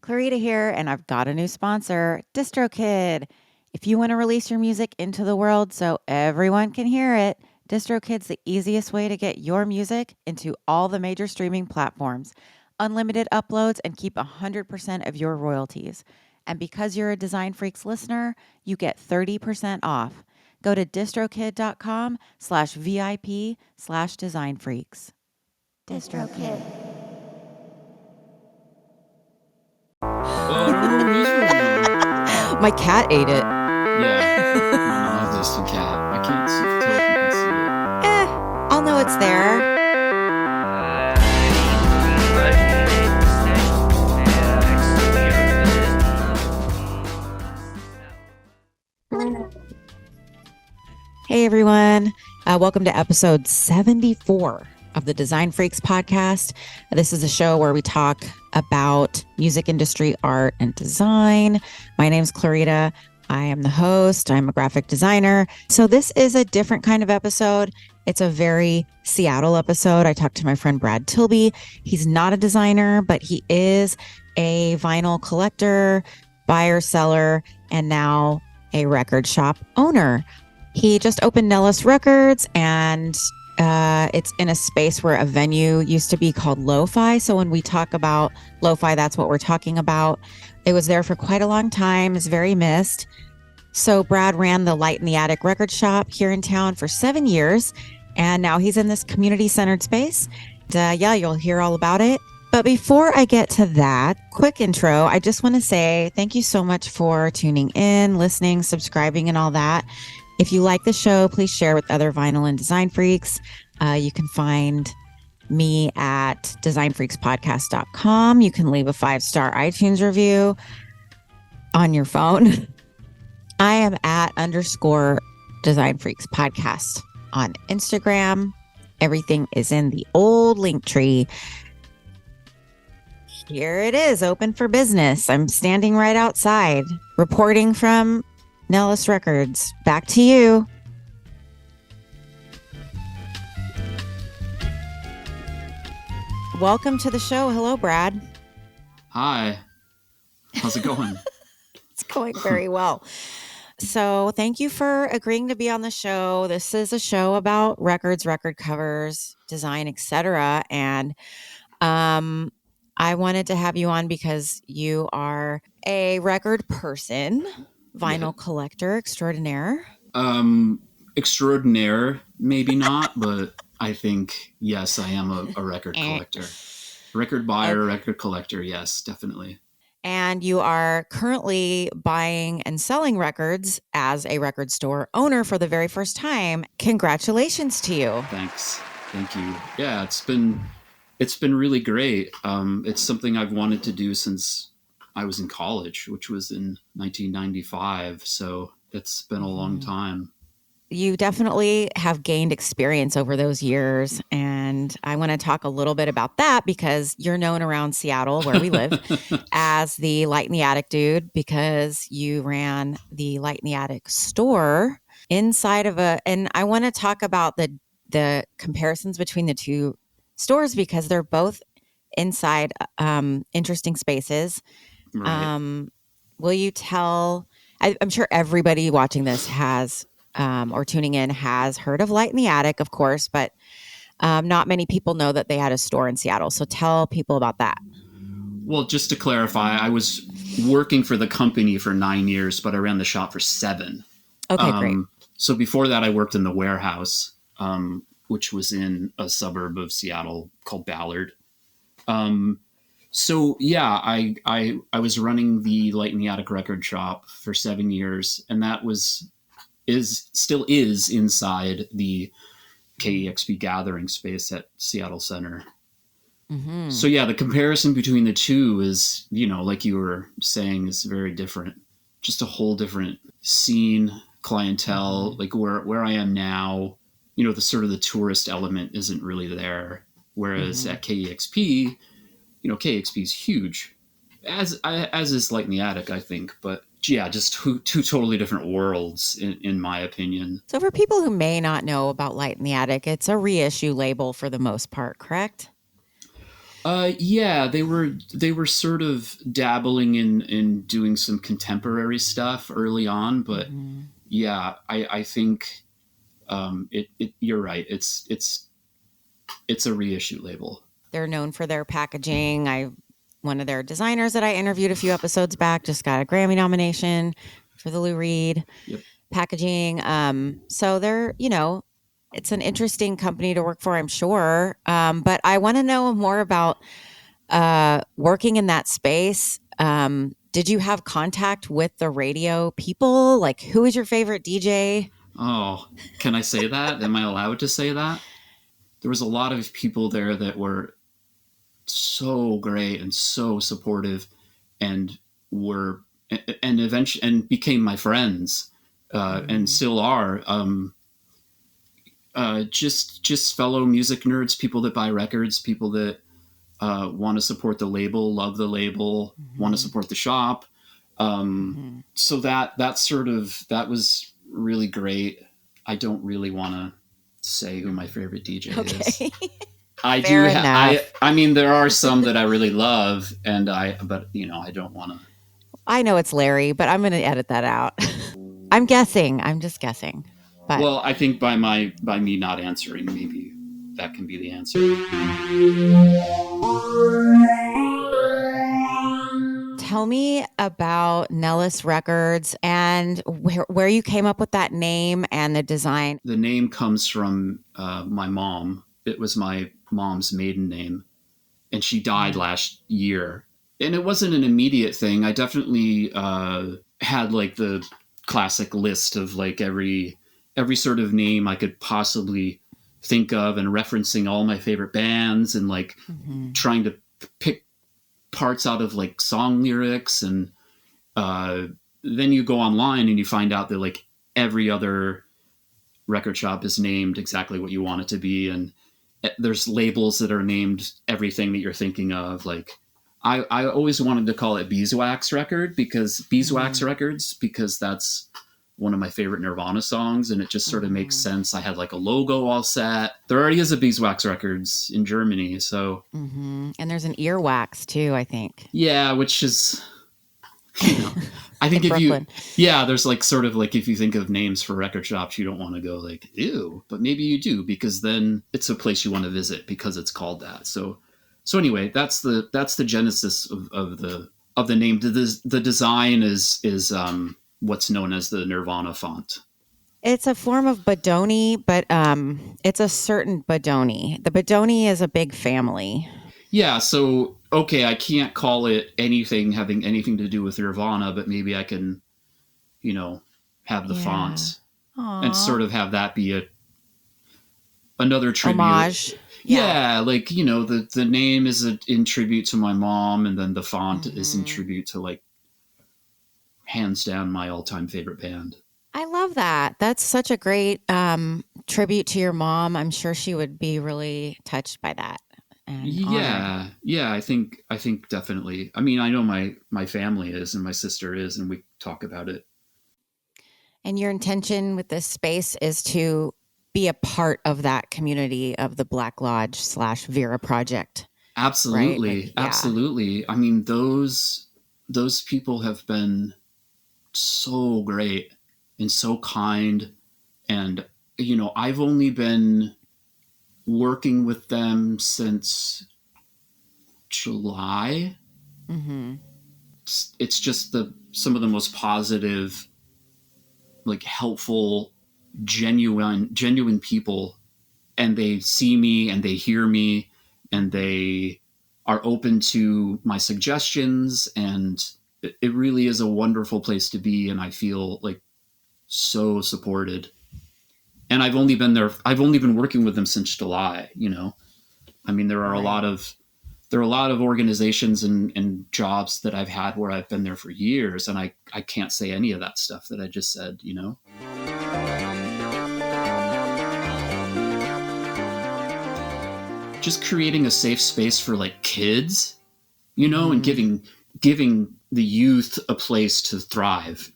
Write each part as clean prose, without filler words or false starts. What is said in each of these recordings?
Clarita here, and I've got a new sponsor, DistroKid. If you want to release your music into the world so everyone can hear it, DistroKid's the easiest way to get your music into all the major streaming platforms, unlimited uploads, and keep 100% of your royalties. And because you're a Design Freaks listener, you get 30% off. Go to distrokid.com/VIP/designfreaks. DistroKid. Oh, I don't know where it is right now. My cat ate it. Yeah, my non-existent cat. I can't tell if you can see it. I'll know it's there. Hey everyone, welcome to episode 74 of the Design Freaks podcast. This is a show where we talk about music industry, art, and design. My name's Clarita. I am the host. I'm a graphic designer. So this is a different kind of episode. It's a very Seattle episode. I talked to my friend Brad Tilbe. He's not a designer, but he is a vinyl collector, buyer, seller, and now a record shop owner. He just opened Nellis Records, and it's in a space where a venue used to be called Lo-Fi. So when we talk about Lo-Fi, that's what we're talking about. It was there for quite a long time. It's very missed. So Brad ran the Light in the Attic record shop here in town for 7 years. And now he's in this community-centered space. You'll hear all about it. But before I get to that quick intro, I just want to say thank you so much for tuning in, listening, subscribing, and all that. If you like the show, please share with other vinyl and design freaks. You can find me at designfreakspodcast.com. You can leave a 5-star iTunes review on your phone. I am at _Design Freaks Podcast on Instagram. Everything is in the old link tree. Here it is, open for business. I'm standing right outside, reporting from Nellis Records. Back to you. Welcome to the show. Hello, Brad. Hi. How's it going? It's going very well. So thank you for agreeing to be on the show. This is a show about records, record covers, design, etc. And I wanted to have you on because you are a record person, vinyl collector extraordinaire. Extraordinaire, maybe not, but I think, yes, I am a record collector. Record buyer, record collector, yes, definitely. And you are currently buying and selling records as a record store owner for the very first time. Congratulations to you. Thanks. Thank you. Yeah, it's been really great. It's something I've wanted to do since I was in college, which was in 1995. So it's been a long time. You definitely have gained experience over those years. And I want to talk a little bit about that because you're known around Seattle, where we live, as the Light in the Attic dude, because you ran the Light in the Attic store inside of and I want to talk about the comparisons between the two stores because they're both inside interesting spaces. Right. Will you tell, I'm sure everybody watching this has or tuning in has heard of Light in the Attic, of course, but not many people know that they had a store in Seattle. So tell people about that. Well, just to clarify, I was working for the company for 9 years, but I ran the shop for 7. Okay, great. So before that, I worked in the warehouse, which was in a suburb of Seattle called Ballard. So yeah, I was running the Light in the Attic record shop for 7 years, and that still is inside the KEXP gathering space at Seattle Center. Mm-hmm. So yeah, the comparison between the two is, like you were saying, is very different. Just a whole different scene, clientele, like where I am now, the sort of the tourist element isn't really there. Whereas at KEXP, KEXP is huge, as is Light in the Attic, I think. But yeah, just two totally different worlds, in my opinion. So for people who may not know about Light in the Attic, it's a reissue label for the most part, correct? Yeah, they were sort of dabbling in doing some contemporary stuff early on, but Mm-hmm. yeah, I think you're right. It's a reissue label. They're known for their packaging. One of their designers that I interviewed a few episodes back just got a Grammy nomination for the Lou Reed Yep. packaging. So they're, it's an interesting company to work for, I'm sure. But I want to know more about working in that space. Did you have contact with the radio people? Like, who is your favorite DJ? Oh, can I say that? Am I allowed to say that? There was a lot of people there that were so great and so supportive, and were and eventually and became my friends, and still are. Just fellow music nerds, people that buy records, people that want to support the label, love the label, want to support the shop. So that was really great. I don't really want to say who my favorite DJ is. I do. I mean, there are some that I really love, but I don't want to. I know it's Larry, but I'm going to edit that out. I'm guessing. I'm just guessing. But Well, I think by me not answering, maybe that can be the answer. tell me about Nellis Records and where you came up with that name and the design. The name comes from my mom. It was my mom's maiden name, and she died last year. And it wasn't an immediate thing. I definitely had like the classic list of like every sort of name I could possibly think of, and referencing all my favorite bands, and like trying to pick parts out of like song lyrics. And then you go online and you find out that like every other record shop is named exactly what you want it to be. And there's labels that are named everything that you're thinking of. Like I always wanted to call it Beeswax Records because that's one of my favorite Nirvana songs, and it just sort of makes sense. I had like a logo all set. There already is a Beeswax Records in Germany, so and there's an earwax too, I think. Yeah, which is, I think Brooklyn. there's like sort of like if you think of names for record shops, you don't want to go like ew, but maybe you do, because then it's a place you want to visit because it's called that. So anyway, that's the genesis of the name. The design is what's known as the Nirvana font. It's a form of Bodoni, but it's a certain Bodoni. The Bodoni is a big family. Yeah, so okay, I can't call it anything having anything to do with Nirvana, but maybe I can, have the font and sort of have that be another tribute. Homage. Yeah, like the name is in tribute to my mom, and then the font is in tribute to like hands down my all-time favorite band. I love that. That's such a great tribute to your mom. I'm sure she would be really touched by that. Yeah, I think definitely. I mean, I know my family is, and my sister is, and we talk about it. And your intention with this space is to be a part of that community of the Black Lodge / Vera Project. Absolutely, right? Like, yeah. Absolutely. I mean, those people have been so great and so kind, and I've only been working with them since July. It's just some of the most positive, like helpful, genuine people, and they see me and they hear me and they are open to my suggestions, and it really is a wonderful place to be, and I feel like so supported. And I've only been working with them since July. I mean, there are a lot of organizations and jobs that I've had where I've been there for years, and I can't say any of that stuff that I just said. Just creating a safe space for like kids, and giving the youth a place to thrive,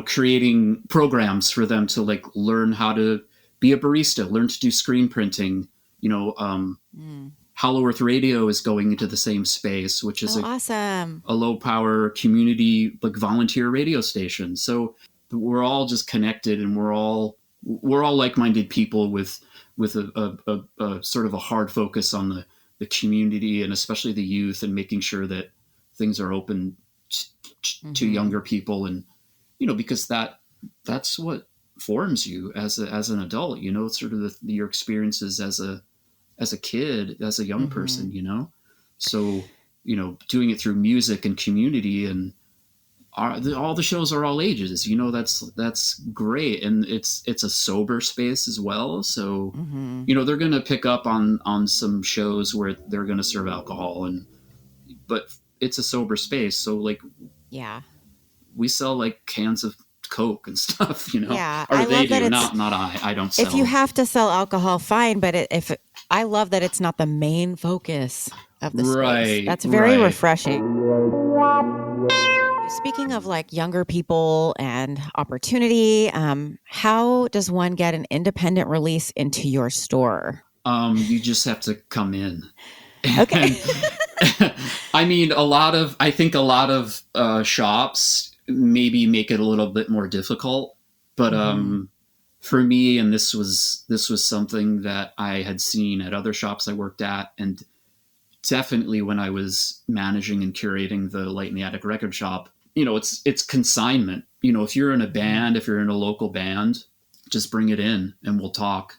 creating programs for them to like learn how to be a barista, learn to do screen printing, Hollow Earth Radio is going into the same space, which is awesome. a low power community, like volunteer radio station. So we're all just connected, and we're all like-minded people with a sort of a hard focus on the community, and especially the youth, and making sure that things are open to younger people. And, because that's what forms you as an adult, sort of your experiences as a kid, as a young person, so, doing it through music and community, and all the shows are all ages, that's great. And it's a sober space as well. So, they're going to pick up on some shows where they're going to serve alcohol, but it's a sober space. So, like, yeah, we sell like cans of Coke and stuff, Yeah, or I they love that do, not I don't sell. If you have to sell alcohol, fine. But I love that it's not the main focus of the space. That's very refreshing. Speaking of like younger people and opportunity, how does one get an independent release into your store? You just have to come in. Okay. I mean, I think a lot of shops maybe make it a little bit more difficult, but for me, and this was something that I had seen at other shops I worked at, and definitely when I was managing and curating the Light in the Attic record shop, it's consignment. If you're in a band, if you're in a local band, just bring it in and we'll talk.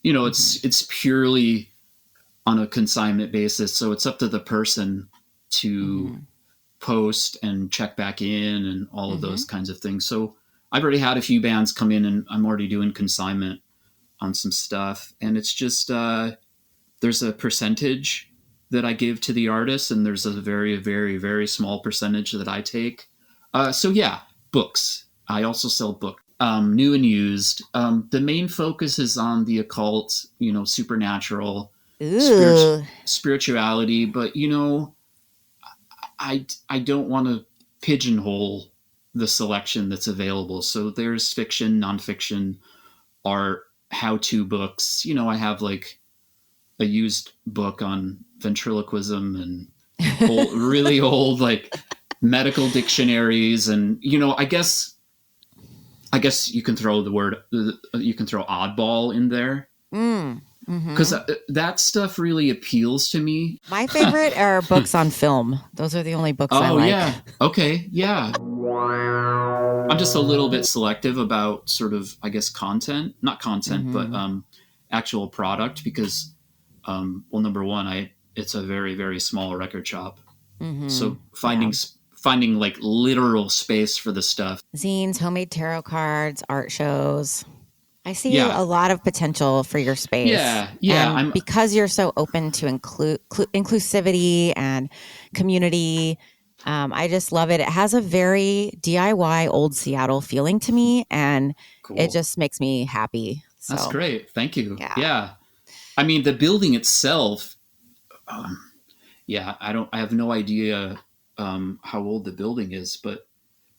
It's purely on a consignment basis. So it's up to the person to post and check back in and all of those kinds of things. So I've already had a few bands come in, and I'm already doing consignment on some stuff. And it's just, there's a percentage that I give to the artist, and there's a very, very, very small percentage that I take. So yeah, books. I also sell books, new and used. The main focus is on the occult, supernatural, spirituality, but I don't want to pigeonhole the selection that's available. So there's fiction, nonfiction, art, how-to books. I have like a used book on ventriloquism and really old like medical dictionaries, and I guess you can throw oddball in there. Because that stuff really appeals to me. My favorite are books on film. Those are the only books I like. Oh, yeah. Okay, yeah. I'm just a little bit selective about sort of, I guess, content. Not content, but actual product, because, well, number one, it's a very, very small record shop. So finding like literal space for the stuff. Zines, homemade tarot cards, art shows. I see a lot of potential for your space. Yeah. Because you're so open to inclusivity and community. I just love it. It has a very DIY old Seattle feeling to me, and it just makes me happy. So, that's great. Thank you. Yeah. I mean, the building itself, I have no idea how old the building is, but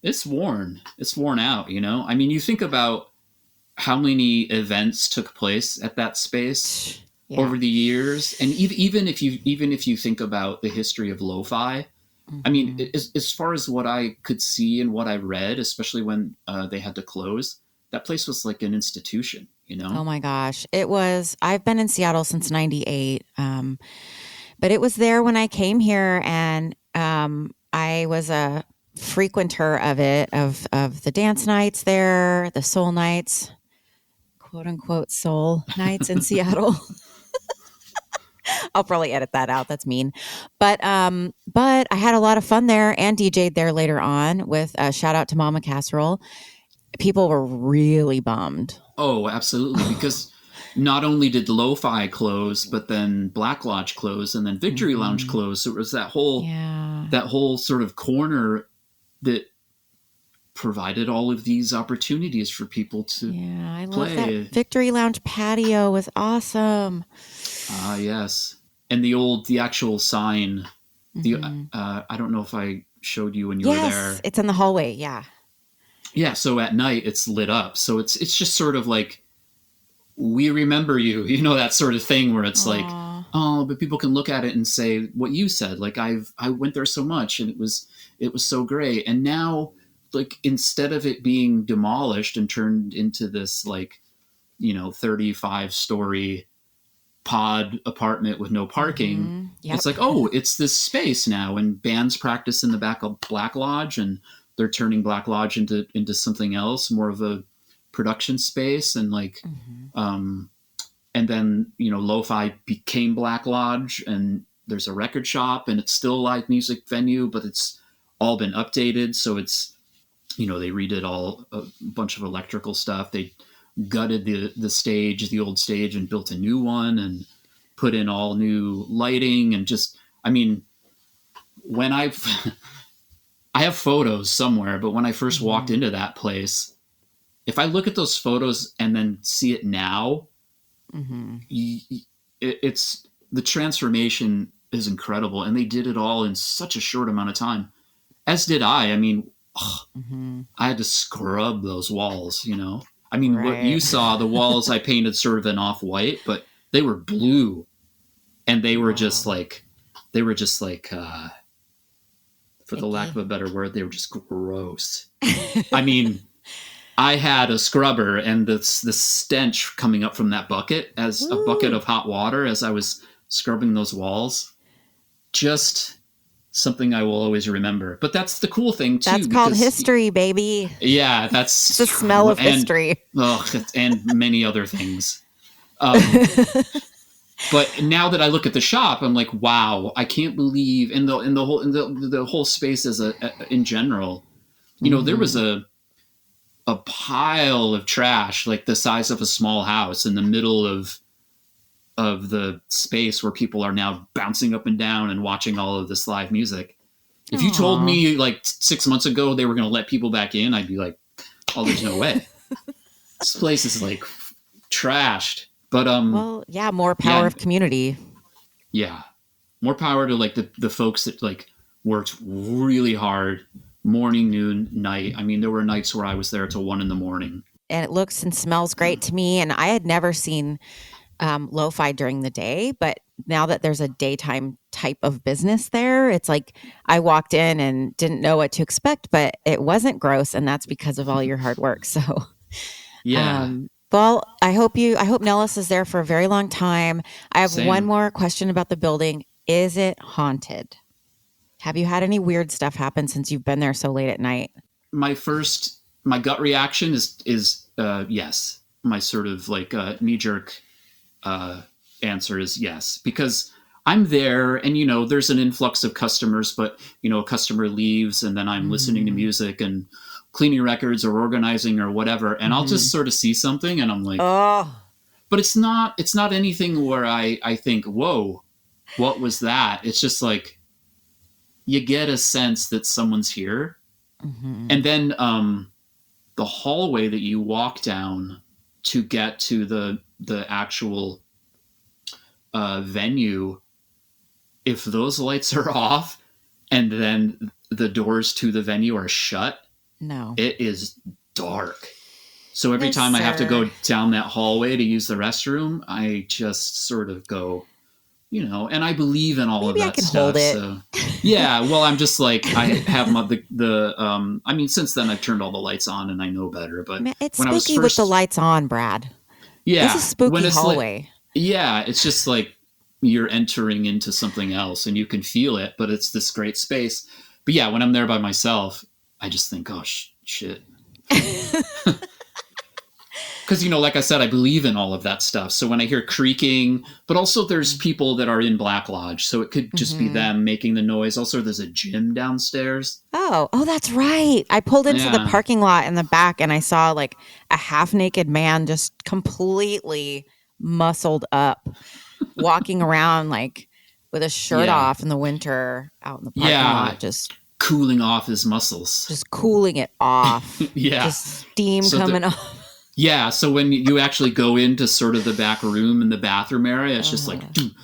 it's worn. It's worn out, I mean, you think about how many events took place at that space over the years, and even if you think about the history of lo-fi, I mean, as far as what I could see and what I read, especially when they had to close, that place was like an institution. Oh my gosh, it was. I've been in Seattle since '98, but it was there when I came here, and I was a frequenter of it, of the dance nights there, the soul nights. "Quote unquote" soul nights in Seattle. I'll probably edit that out. That's mean. But I had a lot of fun there, and DJ'd there later on with a shout out to Mama Casserole. People were really bummed. Oh, absolutely. Because not only did Lo-Fi close, but then Black Lodge closed, and then Victory Lounge closed. So it was that whole sort of corner that provided all of these opportunities for people to I play. love that Victory Lounge patio was awesome. Yes. And the actual sign, I don't know if I showed you when you were there. It's in the hallway. Yeah. So at night it's lit up. So it's just sort of like, we remember you, that sort of thing where it's like, oh, but people can look at it and say what you said. Like I went there so much and it was so great. And now, like, instead of it being demolished and turned into this, like, 35-story pod apartment with no parking, Yep. it's like, oh, it's this space now, and bands practice in the back of Black Lodge, and they're turning Black Lodge into something else, more of a production space, and like, and then Lo-Fi became Black Lodge, and there's a record shop, and it's still a live music venue, but it's all been updated, so it's they redid a bunch of electrical stuff. They gutted the stage, the old stage, and built a new one and put in all new lighting. And just, I mean, when I have photos somewhere, but when I first walked into that place, if I look at those photos and then see it now, it's the transformation is incredible. And they did it all in such a short amount of time, as did I. I mean, I had to scrub those walls, I mean, what you saw, the walls I painted sort of an off-white, but they were blue, and they were just like, for the lack of a better word, they were just gross. I mean, I had a scrubber, and the stench coming up from that bucket as a bucket of hot water as I was scrubbing those walls, just something I will always remember. But that's the cool thing too. That's called history, baby. Yeah, that's the smell of history. And many other things. But now that I look at the shop, I'm like, wow, I can't believe in the whole space in general. There was a pile of trash like the size of a small house in the middle of the space where people are now bouncing up and down and watching all of this live music. If you told me like 6 months ago they were going to let people back in, I'd be like, oh, there's no way. This place is like trashed. But more power of community. Yeah. More power to like the folks that like worked really hard, morning, noon, night. I mean, there were nights where I was there till 1 a.m. And it looks and smells great to me. And I had never seen Lo-Fi during the day, but now that there's a daytime type of business there, it's like I walked in and didn't know what to expect, but it wasn't gross, and that's because of all your hard work. So yeah. Well, I hope Nellis is there for a very long time. I have one more question about the building. Is it haunted? Have you had any weird stuff happen since you've been there so late at night? My gut reaction is yes. My sort of like knee-jerk answer is yes, because I'm there and there's an influx of customers, but a customer leaves and then I'm listening to music and cleaning records or organizing or whatever, and I'll just sort of see something and I'm like, but it's not anything where I think, whoa, what was that? It's just like you get a sense that someone's here. And then the hallway that you walk down to get to the actual venue, if those lights are off and then the doors to the venue are shut, no, it is dark. So every time I have to go down that hallway to use the restroom, I just sort of go, and I believe in all of that stuff. Hold it. So yeah, well, I'm just like, I have I mean, since then I've turned all the lights on and I know better, but it's spooky with the lights on, Brad. Yeah. This is spooky hallway. It's just like you're entering into something else and you can feel it, but it's this great space. But yeah, when I'm there by myself, I just think, oh, shit. Because, like I said, I believe in all of that stuff. So when I hear creaking, but also there's people that are in Black Lodge. So it could just be them making the noise. Also, there's a gym downstairs. Oh, that's right. I pulled into the parking lot in the back and I saw like a half naked man just completely muscled up, walking around like with a shirt off in the winter out in the parking lot, just cooling off his muscles. Just cooling it off. Just steam coming off. Yeah, so when you actually go into sort of the back room and the bathroom area, it's just like do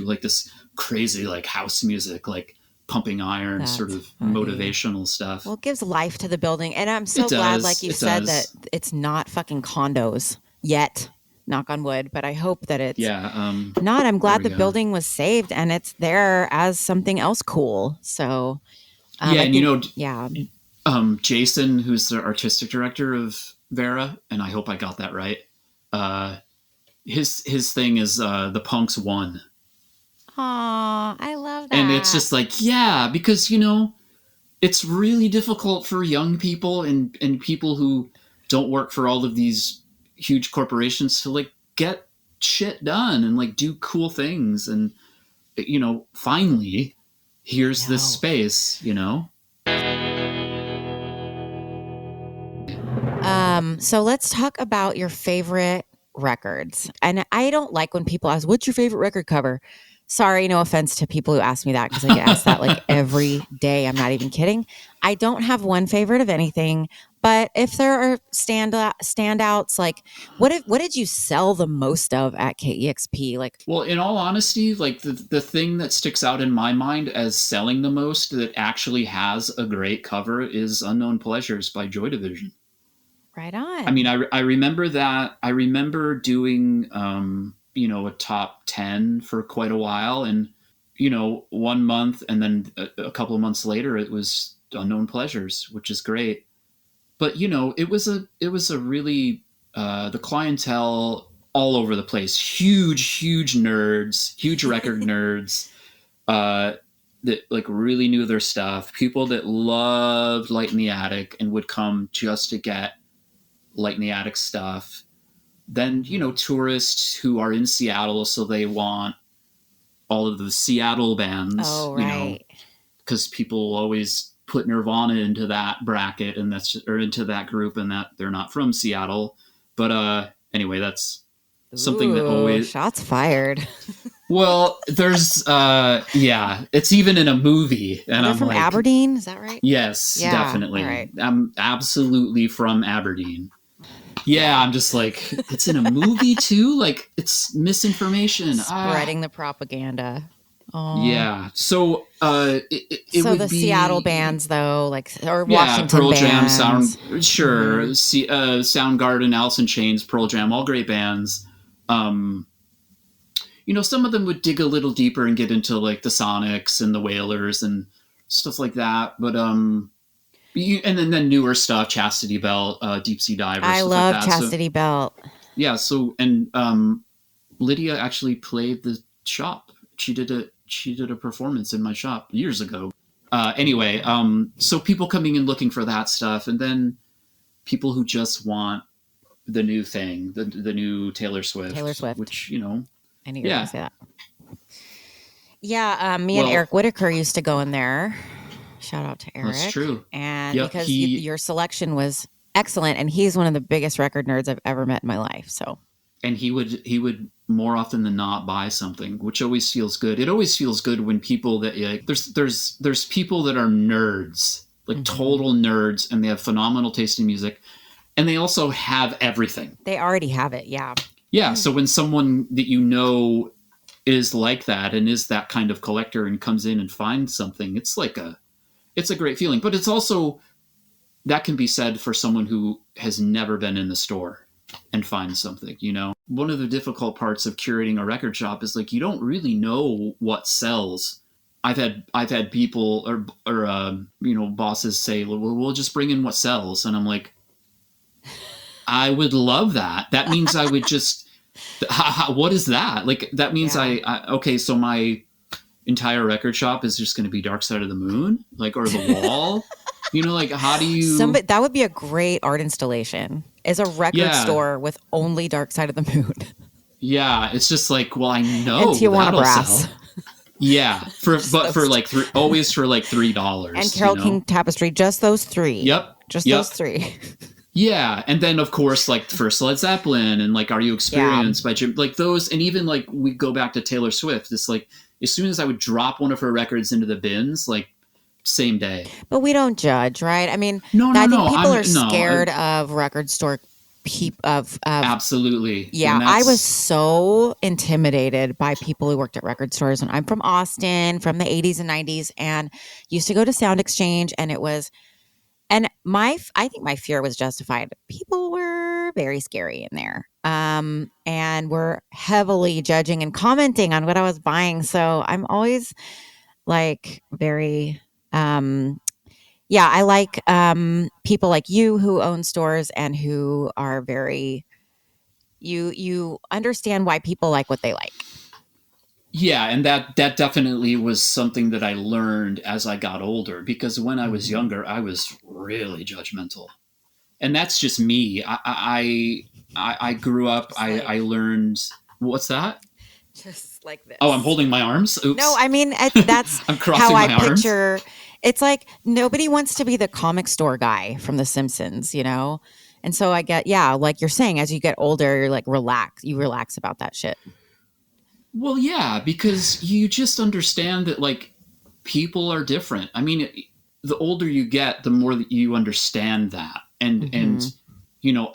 like this crazy like house music, like pumping iron, sort of motivational stuff. Well, it gives life to the building, and I'm so glad, like you said, that it's not fucking condos yet. knock on wood, but I hope that it's not. I'm glad the building was saved and it's there as something else cool. So Jason, who's the artistic director of Vera, and I hope I got that right. His thing is the punks won. Aw, I love that. And it's just like, because it's really difficult for young people and people who don't work for all of these huge corporations to like get shit done and like do cool things. And, finally, here's this space, So let's talk about your favorite records. And I don't like when people ask, what's your favorite record cover? Sorry, no offense to people who ask me that, because I get asked that like every day. I'm not even kidding. I don't have one favorite of anything, but if there are standouts, like what did you sell the most of at KEXP? Like, well, in all honesty, like the thing that sticks out in my mind as selling the most that actually has a great cover is Unknown Pleasures by Joy Division. Right on. I mean, I remember that. I remember doing a top 10 for quite a while, and 1 month and then a couple of months later it was Unknown Pleasures, which is great. But it was a really the clientele all over the place, huge nerds, huge record nerds that like really knew their stuff, people that loved Light in the Attic and would come just to get Light in the Attic stuff. Then, tourists who are in Seattle, so they want all of the Seattle bands, right. Because people always put Nirvana into that bracket or into that group, and that they're not from Seattle. But anyway, that's something that always shots fired. Well, there's it's even in a movie, and I'm from like, Aberdeen, is that right? Yes, definitely. Right. I'm absolutely from Aberdeen. Yeah, I'm just like, it's in a movie too? Like, it's misinformation. Spreading the propaganda. Oh. Yeah. So it would the be Seattle bands, though, like, or Washington Pearl bands. Jam, Soundgarden, Alice in Chains, Pearl Jam, all great bands. Some of them would dig a little deeper and get into like the Sonics and the Wailers and stuff like that. But and then newer stuff, Chastity Belt, Deep Sea Divers. I love like Chastity Belt. Yeah. So and Lydia actually played the shop. She did a performance in my shop years ago. Anyway, so people coming in looking for that stuff, and then people who just want the new thing, the new Taylor Swift, which I knew you were going to say that. Yeah, me and Eric Whitaker used to go in there. Shout out to Eric. That's true. And because your selection was excellent, and he's one of the biggest record nerds I've ever met in my life. So, and he would more often than not buy something, which always feels good. It always feels good when people that there's people that are nerds, like total nerds, and they have phenomenal taste in music, and they also have everything. They already have it. Yeah. Yeah. So when someone that is like that and is that kind of collector and comes in and finds something, it's a great feeling. But it's also, that can be said for someone who has never been in the store and finds something, One of the difficult parts of curating a record shop is like, you don't really know what sells. I've had people or bosses say, well, we'll just bring in what sells. And I'm like, I would love that. That means I would just, what is that? Like, that means okay, so my entire record shop is just going to be Dark Side of the Moon, like, or The Wall. Like, how do you... that would be a great art installation, is a record store with only Dark Side of the Moon. Yeah, it's just like, well, I know and Tijuana Brass. Sell. Yeah, for always for like $3. And Carole King Tapestry, just those three. Yep. Those three. Yeah, and then of course like first Led Zeppelin and like Are You Experienced by Jim, like those, and even like we go back to Taylor Swift. It's like as soon as I would drop one of her records into the bins, like same day. But we don't judge, right? I mean, I think people are scared of record store of absolutely. Yeah, I was so intimidated by people who worked at record stores. And I'm from Austin, from the 80s and 90s, and used to go to Sound Exchange, and it was. And I think my fear was justified. People were are very scary in there. And were heavily judging and commenting on what I was buying. So I'm always like very, yeah, I like people like you who own stores and who are very, you understand why people like what they like. Yeah, and that definitely was something that I learned as I got older, because when I was younger, I was really judgmental. And that's just me. I grew up, I learned, what's that? Just like this. Oh, I'm holding my arms. Oops. No, I mean, that's I'm crossing how I my arms. picture. It's like nobody wants to be the comic store guy from The Simpsons, you know? And so I get, yeah, like you're saying, as you get older, you're like, you relax about that shit. Well, yeah, because you just understand that, like, people are different. I mean, the older you get, the more that you understand that. And you know,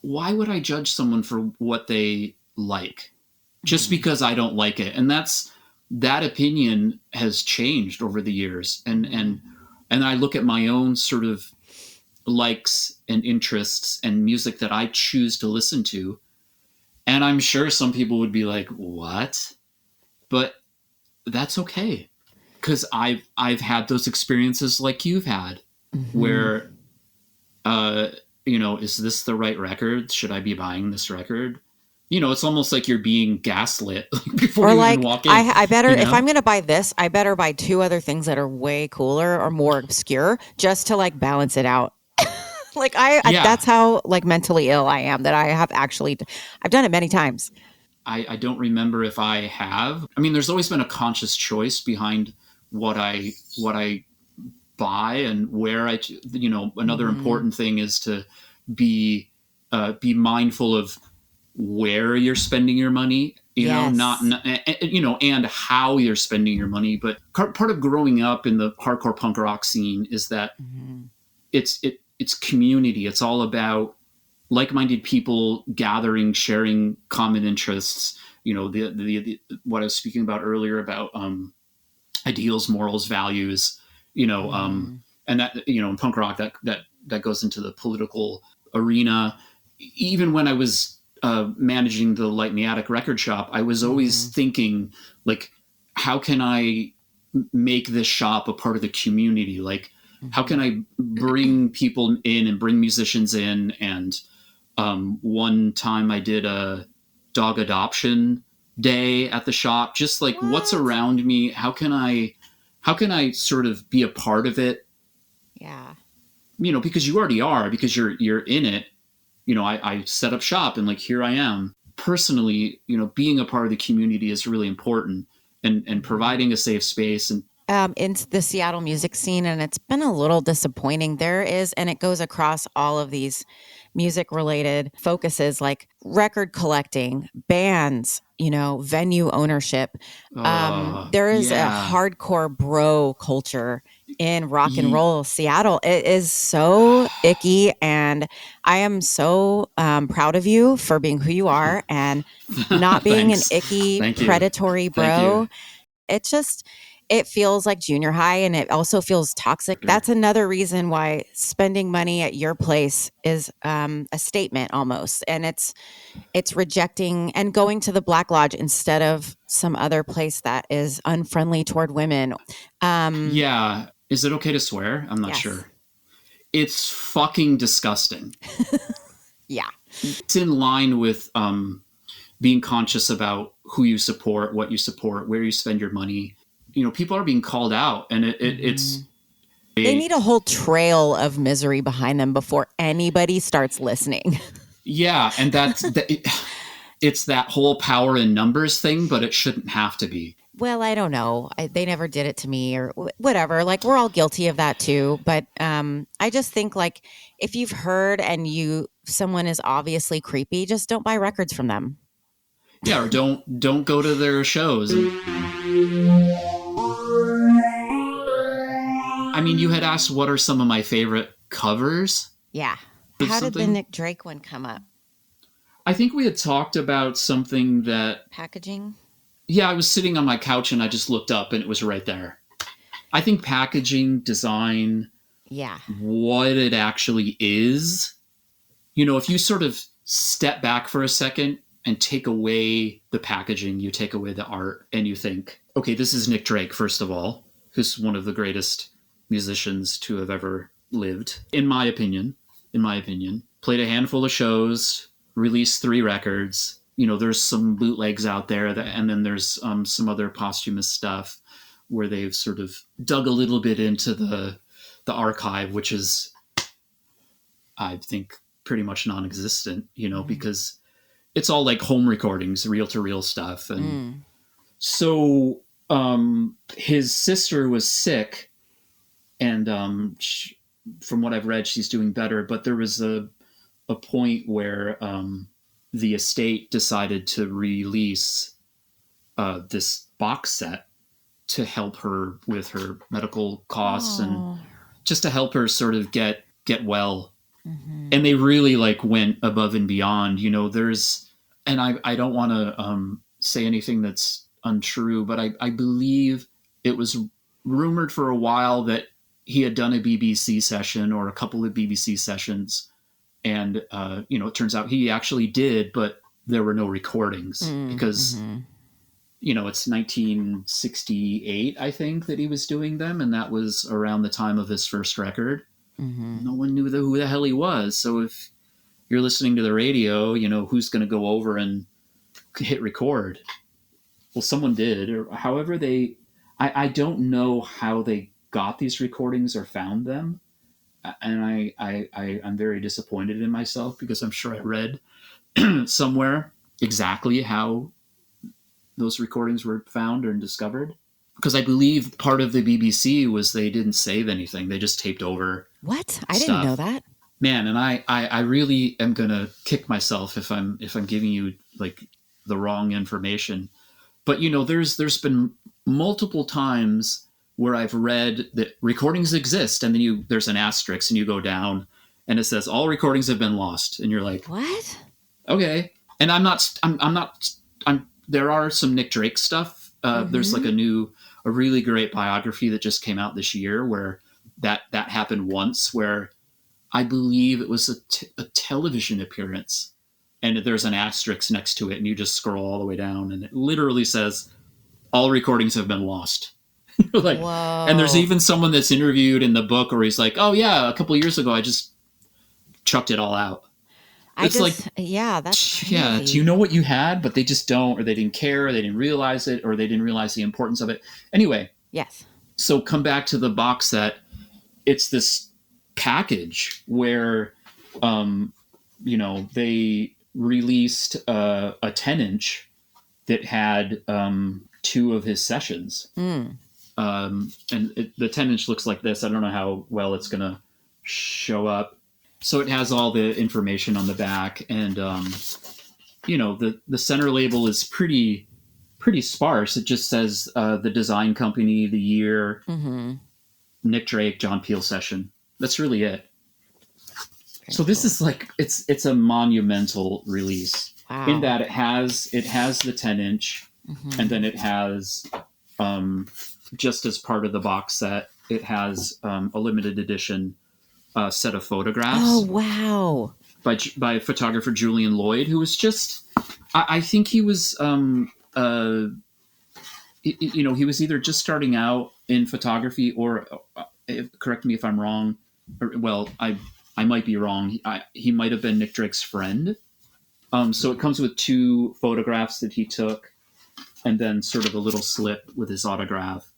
why would I judge someone for what they like just because I don't like it? And that opinion has changed over the years. And I look at my own sort of likes and interests and music that I choose to listen to. And I'm sure some people would be like, what? But that's okay. Because I've had those experiences like you've had, where, you know, is this the right record? Should I be buying this record? You know, it's almost like you're being gaslit before you even walk in. I better, you know? if I'm going to buy this, I better buy 2 other things that are way cooler or more obscure just to like balance it out. Like that's how like mentally ill I am, that I have actually, I've done it many times. I don't remember if I have. I mean, there's always been a conscious choice behind what I buy and where you know, another important thing is to be mindful of where you're spending your money, you know, not, you know, and how you're spending your money. But part of growing up in the hardcore punk rock scene is that it's community. It's all about like-minded people gathering, sharing common interests. You know, the what I was speaking about earlier about ideals, morals, values. You know, and that, you know, in punk rock that goes into the political arena. Even when I was managing the Light in the Attic record shop, I was always thinking, like, how can I make this shop a part of the community? Like, how can I bring people in and bring musicians in? And one time I did a dog adoption day at the shop, just like, what's around me? How can I sort of be a part of it? Yeah. You know, because you already are, because you're in it. You know, I set up shop and like, here I am. Personally, you know, being a part of the community is really important, and providing a safe space. And in the Seattle music scene, and it's been a little disappointing. There is, and it goes across all of these music related focuses, like record collecting, bands, you know, venue ownership. There is a hardcore bro culture in rock and roll Seattle. It is so icky, and I am so proud of you for being who you are and not being an icky, predatory bro. It feels like junior high, and it also feels toxic. That's another reason why spending money at your place is a statement almost. And it's rejecting and going to the Black Lodge instead of some other place that is unfriendly toward women. Yeah. Is it okay to swear? I'm not sure. It's fucking disgusting. Yeah. It's in line with being conscious about who you support, what you support, where you spend your money. You know, people are being called out, and it's... They need a whole trail of misery behind them before anybody starts listening. Yeah, and it's that whole power in numbers thing, but it shouldn't have to be. Well, I don't know. They never did it to me or whatever. Like, we're all guilty of that too. But I just think, like, if you've heard and someone is obviously creepy, just don't buy records from them. Yeah, or don't go to their shows. I mean, you had asked what are some of my favorite covers? Yeah. How did the Nick Drake one come up? I think we had talked about something that... Packaging? Yeah, I was sitting on my couch and I just looked up and it was right there. I think packaging, design, yeah, what it actually is if you sort of step back for a second and take away the packaging, you take away the art, and you think, okay, this is Nick Drake, first of all, who's one of the greatest musicians to have ever lived, in my opinion, played a handful of shows, released 3 records. There's some bootlegs out there, and then there's some other posthumous stuff where they've sort of dug a little bit into the archive, which is, I think, pretty much non-existent, because it's all like home recordings, reel-to-reel stuff. And so his sister was sick, and from what I've read, she's doing better. But there was a point where the estate decided to release this box set to help her with her medical costs and just to help her sort of get well. Mm-hmm. And they really went above and beyond. And I don't want to say anything that's untrue, but I believe it was rumored for a while that he had done a BBC session or a couple of BBC sessions. And, it turns out he actually did, but there were no recordings because, it's 1968, I think, that he was doing them. And that was around the time of his first record. Mm-hmm. No one knew who the hell he was. So if you're listening to the radio, who's going to go over and hit record? Well, someone did, or however I don't know how they got these recordings or found them. And I'm very disappointed in myself because I'm sure I read somewhere exactly how those recordings were found or discovered. Because I believe part of the BBC was they didn't save anything. They just taped over. What? I didn't know that. Man, and I really am going to kick myself if I'm giving you the wrong information. But there's been multiple times where I've read that recordings exist, and then there's an asterisk and you go down and it says all recordings have been lost, and you're like, what? Okay. And there are some Nick Drake stuff. There's a really great biography that just came out this year where that happened once, where I believe it was a television appearance, and there's an asterisk next to it, and you just scroll all the way down, and it literally says all recordings have been lost. Whoa. And there's even someone that's interviewed in the book where he's like, oh yeah, a couple of years ago I just chucked it all out. That's crazy. Yeah, do you know what you had? But they just don't, or they didn't care, or they didn't realize it, or they didn't realize the importance of it. Anyway. Yes. So come back to the box set. It's this package where, they released a 10-inch that had 2 of his sessions. And the 10-inch looks like this. I don't know how well it's going to show up. So it has all the information on the back, and the center label is pretty sparse. It just says the design company, the year, Nick Drake, John Peel session. That's really it. So this is it's a monumental release. Wow. In that it has the 10-inch, and then it has just as part of the box set, it has a limited edition set of photographs. Oh, wow. By photographer Julian Lloyd, who was just, I think he was, he was either just starting out in photography or, correct me if I'm wrong, I might be wrong. He might have been Nick Drake's friend. So it comes with 2 photographs that he took, and then sort of a little slip with his autograph.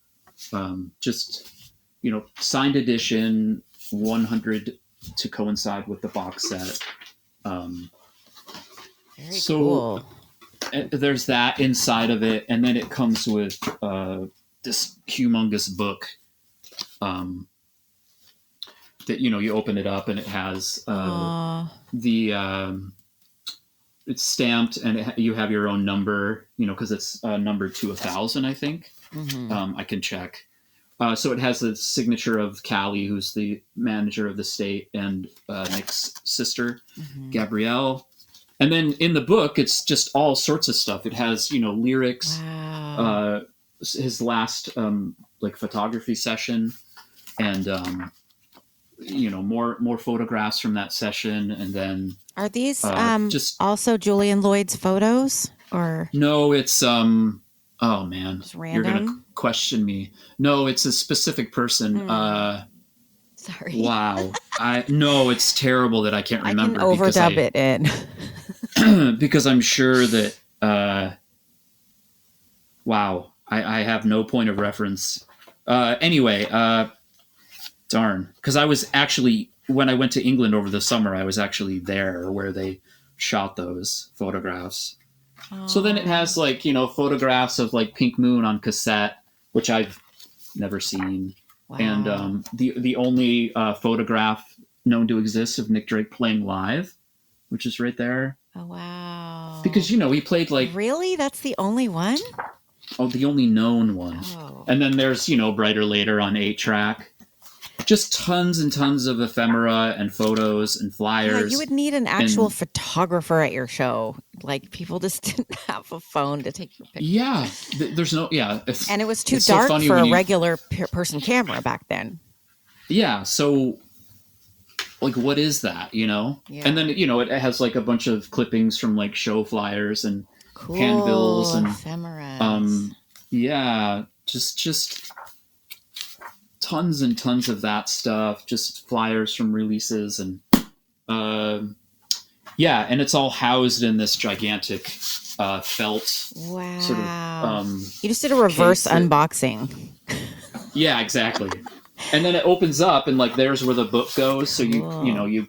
Signed edition, 100 to coincide with the box set. Very cool. There's that inside of it, and then it comes with this humongous book that you open it up and it has it's stamped, and you have your own number, because it's numbered to 1,000, I think. I can check. So it has the signature of Callie, who's the manager of the state, and Nick's sister, Gabrielle. And then in the book, it's just all sorts of stuff. It has, lyrics, his last photography session, and more photographs from that session, and then Are these just also Julian Lloyd's photos, or no, it's oh man, just you're gonna random? question me. No, it's a specific person. Sorry. Wow, I no, it's terrible that I can't I can remember overdub it in. because I'm sure that wow, I have no point of reference. Anyway, darn, because I was actually when I went to England over the summer, I was actually there where they shot those photographs. So then it has like photographs of like Pink Moon on cassette, which I've never seen, Wow. and the only photograph known to exist of Nick Drake playing live, which is right there. Oh, wow. Because he played like Really? That's the only one? the only known one. Oh. And then there's Brighter Later on 8-track. Just tons and tons of ephemera and photos and flyers. Yeah, you would need an actual photographer at your show. Like, people just didn't have a phone to take your picture. Yeah, there's no and it was too dark for a regular person camera back then. Yeah, so like what is that, Yeah. And then it has like a bunch of clippings from like show flyers and cool handbills and ephemeras. Yeah, just tons and tons of that stuff, just flyers from releases and yeah, and it's all housed in this gigantic felt. Wow. Sort of, you just did a reverse unboxing. Yeah, exactly. And then it opens up and like there's where the book goes. So you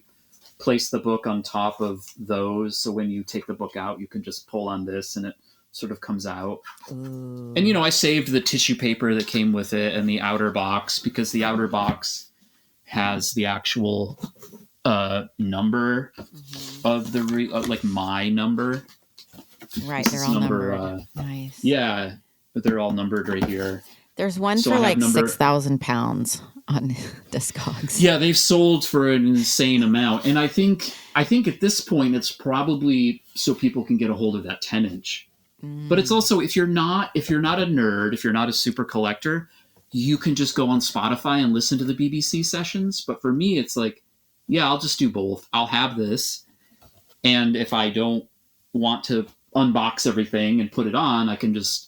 place the book on top of those. So when you take the book out, you can just pull on this and it sort of comes out. Ooh. And I saved the tissue paper that came with it and the outer box because the outer box has the actual number of the like my number. Right, they're all numbered. Nice. Yeah, but they're all numbered right here. There's one for like 6,000 pounds on Discogs. Yeah, they've sold for an insane amount, and I think at this point it's probably so people can get a hold of that 10-inch. But it's also if you're not a nerd, if you're not a super collector, you can just go on Spotify and listen to the BBC sessions. But for me, it's like, yeah, I'll just do both. I'll have this, and if I don't want to unbox everything and put it on, I can just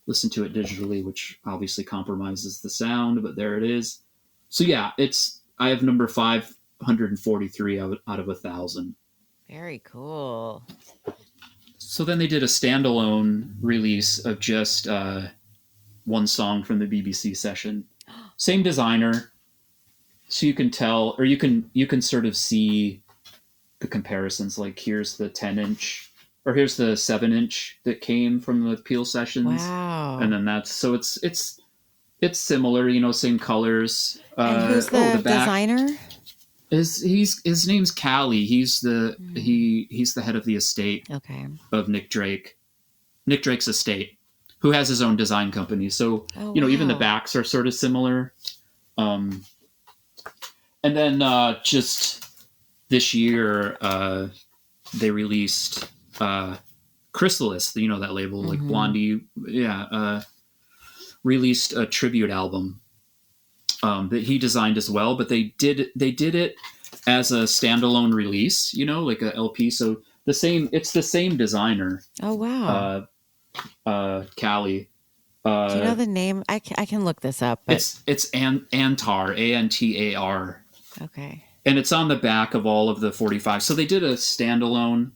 listen to it digitally, which obviously compromises the sound, but there it is. So yeah, I have number 543 out of 1,000. Very cool. So then they did a standalone release of just one song from the BBC session. Same designer, so you can tell, or you can sort of see the comparisons. Like here's the 10-inch. Or here's the 7-inch that came from the Peel sessions. Wow. And then it's similar, same colors. And who's the designer? His name's Callie. He's the head of the estate of Nick Drake. Nick Drake's estate, who has his own design company. So, even the backs are sort of similar. And then just this year, they released Chrysalis, that label, like Blondie, released a tribute album that he designed as well, but they did it as a standalone release, like a LP. So it's the same designer. Oh wow. Callie. Do you know the name? I can look this up. But... It's Antar, Antar. Okay. And it's on the back of all of the 45. So they did a standalone.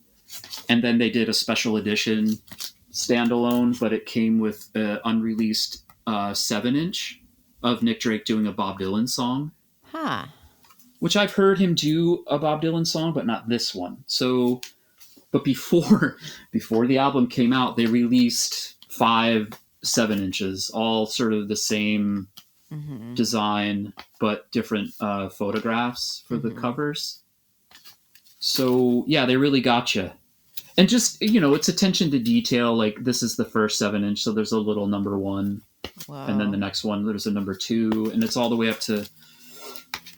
And then they did a special edition standalone, but it came with an unreleased 7-inch of Nick Drake doing a Bob Dylan song. Huh. Which I've heard him do a Bob Dylan song, but not this one. So, but before the album came out, they released 5 7-inches, all sort of the same design, but different photographs for the covers. So yeah, they really got you. And just, it's attention to detail. Like this is the first 7-inch. So there's a little number 1. Wow. And then the next one, there's a number 2, and it's all the way up to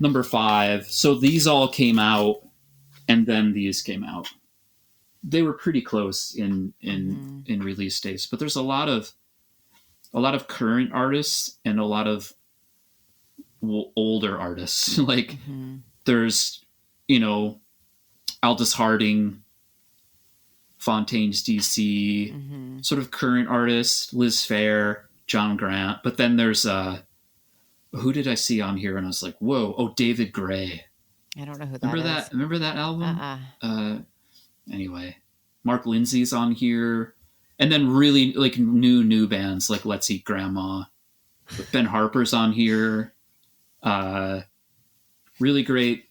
number 5. So these all came out and then these came out. They were pretty close in release dates, but there's a lot of current artists and a lot of older artists. Like there's, Aldous Harding, Fontaine's DC, sort of current artists, Liz Phair, John Grant. But then there's who did I see on here? And I was like, whoa, David Gray. I don't know who that is. Remember that album? Anyway, Mark Lindsay's on here. And then really like new bands like Let's Eat Grandma. Ben Harper's on here. Really great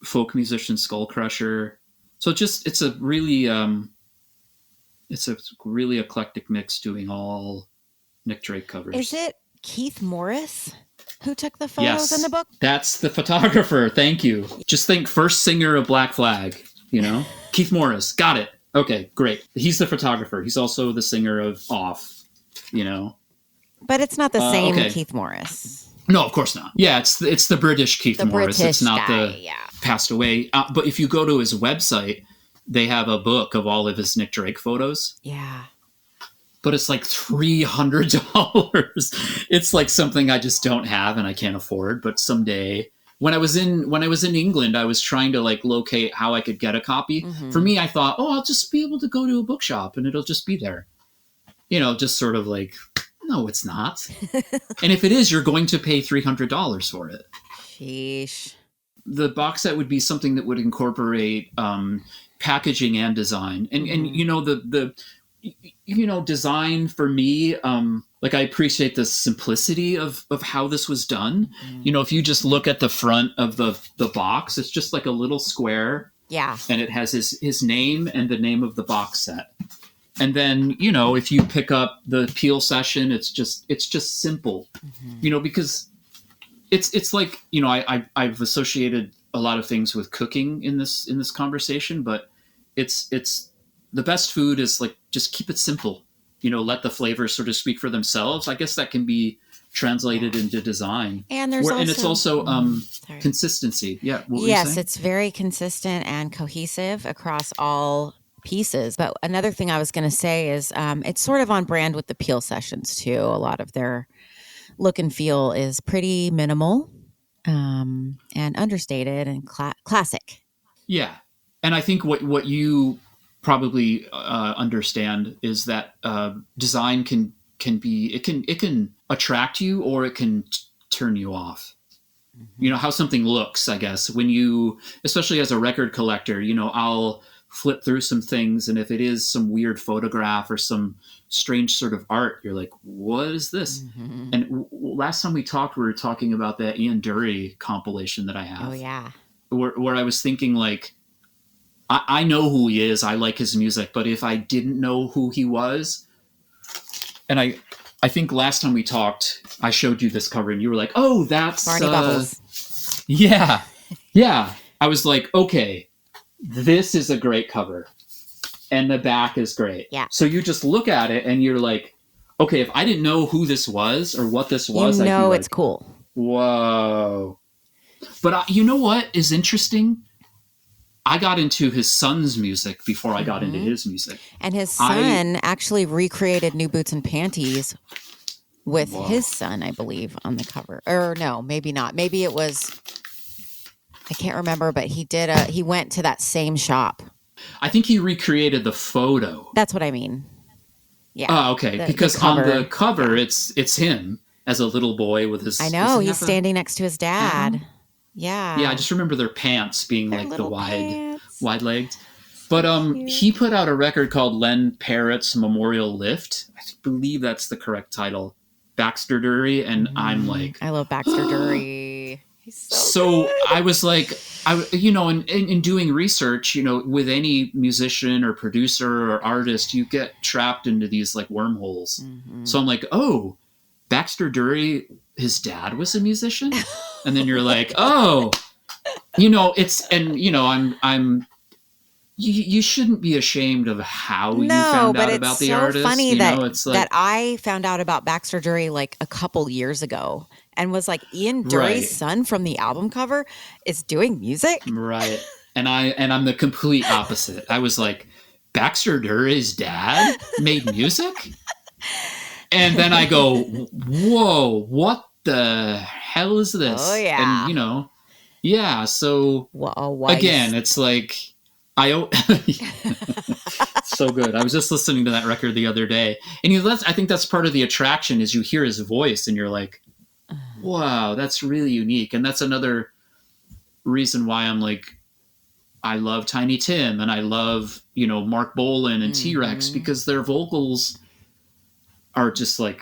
folk musician, Skull Crusher. So it's a really eclectic mix doing all Nick Drake covers. Is it Keith Morris who took the photos in the book? That's the photographer. Thank you. Just think first singer of Black Flag, Keith Morris. Got it. Okay, great. He's the photographer. He's also the singer of Off, But it's not the same Keith Morris. No, of course not. Yeah, it's the British Keith Morris. British it's not guy, the passed away. But if you go to his website, they have a book of all of his Nick Drake photos. Yeah. But it's like $300. It's like something I just don't have and I can't afford. But someday, when I was in England, I was trying to like locate how I could get a copy. For me, I thought, I'll just be able to go to a bookshop and it'll just be there. Just sort of like, no, it's not. And if it is, you're going to pay $300 for it. Sheesh. The box set would be something that would incorporate packaging and design. And the design for me, like I appreciate the simplicity of how this was done. If you just look at the front of the box, it's just like a little square. Yeah. And it has his name and the name of the box set. And then, if you pick up the Peel session, it's just simple, because it's like, I've associated a lot of things with cooking in this conversation, but it's the best food is like, just keep it simple, let the flavors sort of speak for themselves. I guess that can be translated into design. And it's also consistency. Yeah. Yes, it's very consistent and cohesive across all pieces. But another thing I was going to say is it's sort of on brand with the Peel sessions too. A lot of their look and feel is pretty minimal and understated and classic. Yeah. And I think what you probably understand is that design can attract you or it can turn you off. How something looks, I guess, when you, especially as a record collector, I'll flip through some things, and if it is some weird photograph or some strange sort of art, you're like, what is this? And last time we talked, we were talking about that Ian Dury compilation that I have. Oh yeah. Where I was thinking like, I know who he is, I like his music, but if I didn't know who he was, and I think last time we talked, I showed you this cover and you were like, oh, that's Barney Bubbles. Yeah. I was like, okay, this is a great cover. And the back is great. Yeah. So you just look at it and you're like, okay, if I didn't know who this was or what this was, I'd be it's like, cool. Whoa. But you know what is interesting? I got into his son's music before I got into his music. And his son actually recreated New Boots and Panties with his son, I believe, on the cover. Or no, maybe not. Maybe it was, I can't remember, but he went to that same shop. I think he recreated the photo. That's what I mean. Yeah. Oh, okay. Because on the cover, it's him as a little boy with his... I know, he's standing next to his dad. Yeah. Yeah, I just remember their pants being Their like the pants. wide legged. But he put out a record called Len Parrott's Memorial Lift. I believe that's the correct title. Baxter Dury, and I'm like... I love Baxter Dury. He's so good. I was like, in doing research, with any musician or producer or artist, you get trapped into these like wormholes. So I'm like, oh, Baxter Dury, his dad was a musician? And then you're like, oh, I'm you shouldn't be ashamed of how you found out about the artist. No, but it's so funny that, it's like, that I found out about Baxter Dury like a couple years ago and was like, Ian Dury's son from the album cover is doing music? Right. And I'm the complete opposite. I was like, Baxter Dury's dad made music? And then I go, whoa, what the heck? hell is this? Oh, yeah. And, yeah. So Why? again, it's like, so good. I was just listening to that record the other day, and I think that's part of the attraction is you hear his voice and you're like, wow, that's really unique. And that's another reason why I'm like, I love Tiny Tim and I love, Mark Bolan and T-Rex, because their vocals are just like,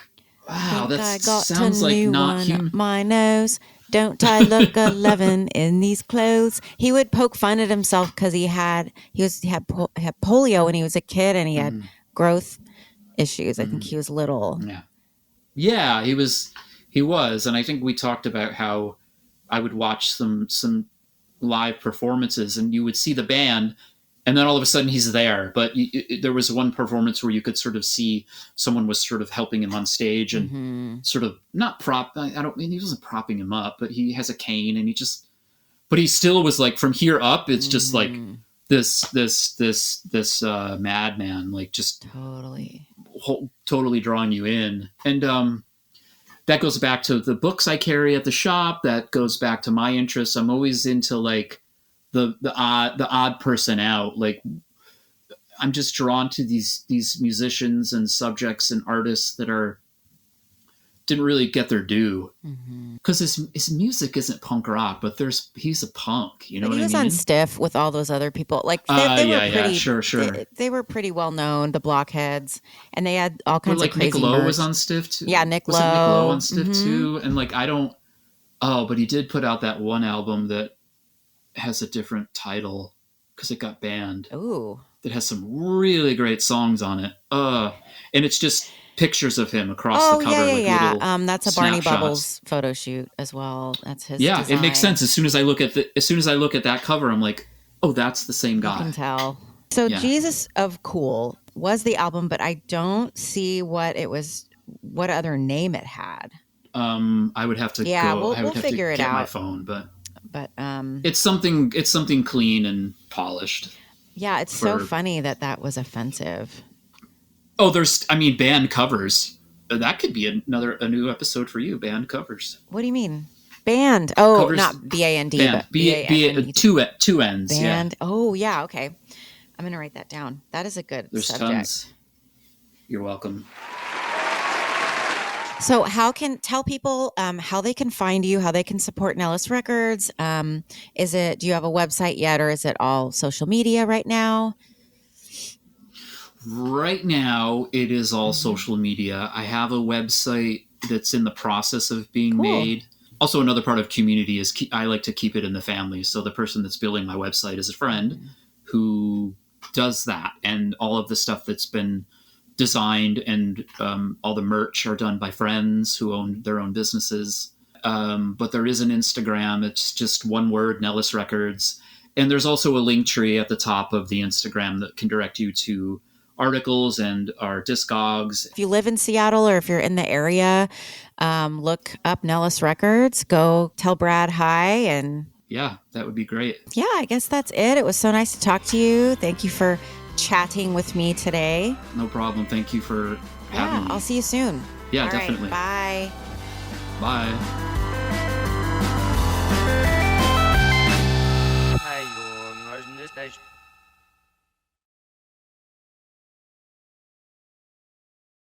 wow, that sounds like not human. My nose. Don't I look 11 in these clothes? He would poke fun at himself because he had polio when he was a kid, and he had growth issues. I think he was little. Yeah, he was, and I think we talked about how I would watch some live performances, and you would see the band, and then all of a sudden he's there. But there was one performance where you could sort of see someone was sort of helping him on stage and sort of not he wasn't propping him up, but he has a cane, and but he still was like, from here up, it's just like this madman, like just totally drawing you in. And that goes back to the books I carry at the shop. That goes back to my interests. I'm always into like the odd person out. Like, I'm just drawn to these musicians and subjects and artists that didn't really get their due, because his music isn't punk rock, but he's a punk. You know what I mean? He was on Stiff with all those other people. Like they were pretty, sure. They were pretty well known, the Blockheads, and they had all kinds of crazy Nick Lowe merch. was on Stiff too. Yeah, Nick Lowe. Wasn't Nick Lowe on Stiff too? And like, but he did put out that one album that has a different title because it got banned. Ooh. That has some really great songs on it. And it's just pictures of him across the cover. That's a Barney Bubbles photo shoot as well. That's his design. It makes sense. As soon as I look at that cover, I'm like, oh, that's the same guy. I can tell. So Jesus of Cool was the album, but I don't see what other name it had. I would have to go. We'll figure it out. My phone, but it's something clean and polished. Yeah, it's so funny that was offensive. Oh, band covers. That could be a new episode for you. Band covers. What do you mean? Band. Oh, covers, not B-A-N-D, band. but B-A-N-D. Two ends. Band. Yeah. Oh, yeah. Okay. I'm going to write that down. That is a good subject. Tons. You're welcome. So tell people how they can find you, how they can support Nellis Records. Do you have a website yet, or is it all social media right now? Right now, it is all social media. I have a website that's in the process of being made. Also, another part of community is I like to keep it in the family. So the person that's building my website is a friend who does that. And all of the stuff that's been designed and all the merch are done by friends who own their own businesses. But there is an Instagram. It's just one word, Nellis Records. And there's also a link tree at the top of the Instagram that can direct you to articles and our Discogs. If you live in Seattle or if you're in the area, look up Nellis Records. Go tell Brad hi. And yeah, that would be great. Yeah, I guess that's it. It was so nice to talk to you. Thank you for chatting with me today. No problem. Thank you for having me. I'll see you soon. Yeah, All definitely. Right, bye. Bye.